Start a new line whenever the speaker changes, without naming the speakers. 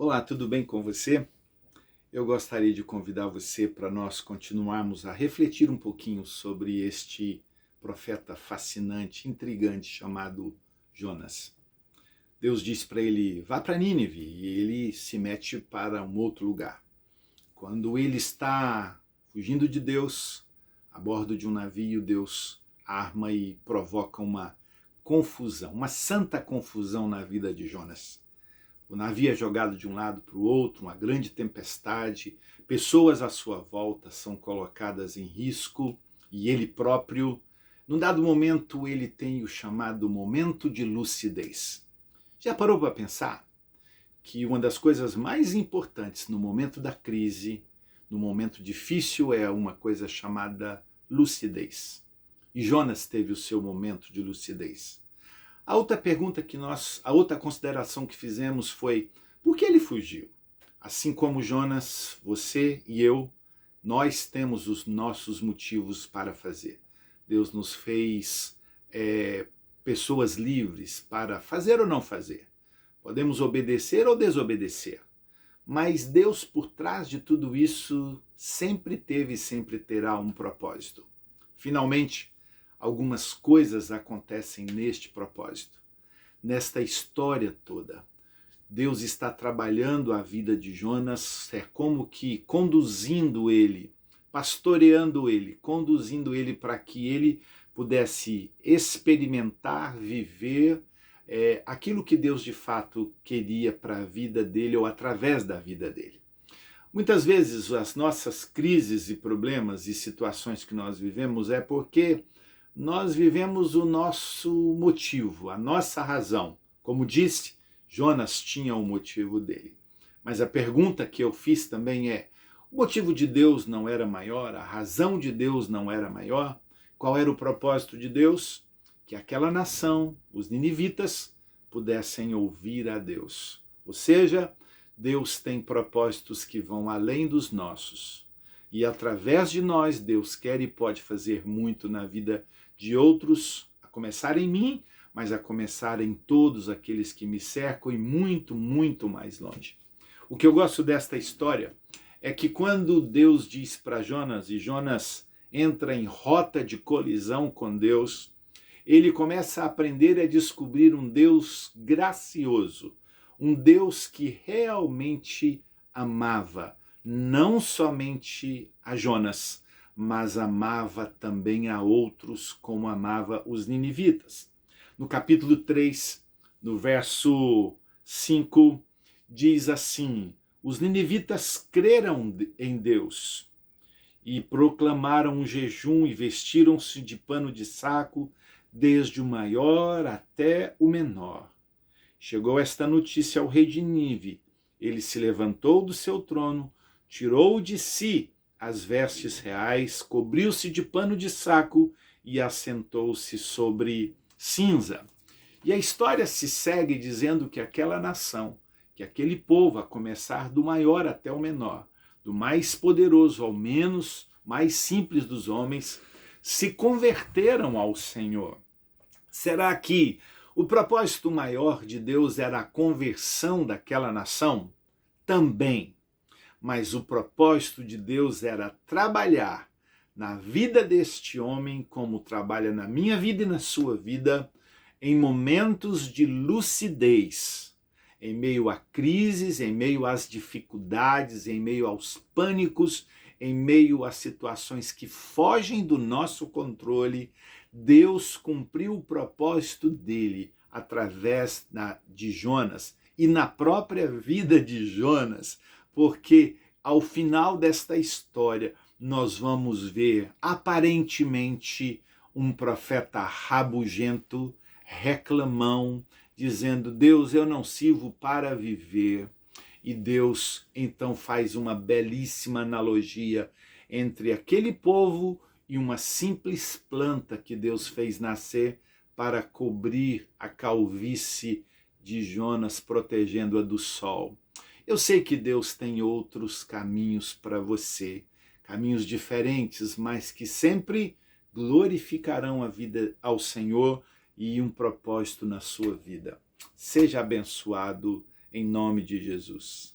Olá, tudo bem com você? Eu gostaria de convidar você para nós continuarmos a refletir um pouquinho sobre este profeta fascinante, intrigante chamado Jonas. Deus diz para ele: vá para Nínive, e ele se mete para um outro lugar. Quando ele está fugindo de Deus, a bordo de um navio, Deus arma e provoca uma confusão, uma santa confusão na vida de Jonas. O navio é jogado de um lado para o outro, uma grande tempestade, pessoas à sua volta são colocadas em risco e ele próprio, num dado momento, ele tem o chamado momento de lucidez. Já parou para pensar que uma das coisas mais importantes no momento da crise, no momento difícil, é uma coisa chamada lucidez? E Jonas teve o seu momento de lucidez. A outra pergunta a outra consideração que fizemos foi: por que ele fugiu? Assim como Jonas, você e eu, nós temos os nossos motivos para fazer. Deus nos fez pessoas livres para fazer ou não fazer. Podemos obedecer ou desobedecer. Mas Deus, por trás de tudo isso, sempre teve e sempre terá um propósito. Finalmente, algumas coisas acontecem neste propósito. Nesta história toda, Deus está trabalhando a vida de Jonas, é como que conduzindo ele, pastoreando ele, conduzindo ele para que ele pudesse experimentar, viver aquilo que Deus de fato queria para a vida dele ou através da vida dele. Muitas vezes as nossas crises e problemas e situações que nós vivemos é porque nós vivemos o nosso motivo, a nossa razão. Como disse, Jonas tinha o motivo dele. Mas a pergunta que eu fiz também é: o motivo de Deus não era maior? A razão de Deus não era maior? Qual era o propósito de Deus? Que aquela nação, os ninivitas, pudessem ouvir a Deus. Ou seja, Deus tem propósitos que vão além dos nossos. E através de nós, Deus quer e pode fazer muito na vida de outros, a começar em mim, mas a começar em todos aqueles que me cercam e muito, muito mais longe. O que eu gosto desta história é que quando Deus diz para Jonas, e Jonas entra em rota de colisão com Deus, ele começa a aprender a descobrir um Deus gracioso, um Deus que realmente amava, não somente a Jonas, mas amava também a outros como amava os ninivitas. No capítulo 3, no verso 5, diz assim: os ninivitas creram em Deus e proclamaram um jejum e vestiram-se de pano de saco, desde o maior até o menor. Chegou esta notícia ao rei de Nínive. Ele se levantou do seu trono, tirou de si as vestes reais, cobriu-se de pano de saco e assentou-se sobre cinza. E a história se segue dizendo que aquela nação, que aquele povo, a começar do maior até o menor, do mais poderoso ao menos mais simples dos homens, se converteram ao Senhor. Será que o propósito maior de Deus era a conversão daquela nação? Também. Mas o propósito de Deus era trabalhar na vida deste homem, como trabalha na minha vida e na sua vida, em momentos de lucidez, em meio a crises, em meio às dificuldades, em meio aos pânicos, em meio a situações que fogem do nosso controle. Deus cumpriu o propósito dele através de Jonas e na própria vida de Jonas, porque ao final desta história nós vamos ver aparentemente um profeta rabugento, reclamão, dizendo: Deus, eu não sirvo para viver. E Deus então faz uma belíssima analogia entre aquele povo e uma simples planta que Deus fez nascer para cobrir a calvície de Jonas, protegendo-a do sol. Eu sei que Deus tem outros caminhos para você, caminhos diferentes, mas que sempre glorificarão a vida ao Senhor e um propósito na sua vida. Seja abençoado em nome de Jesus.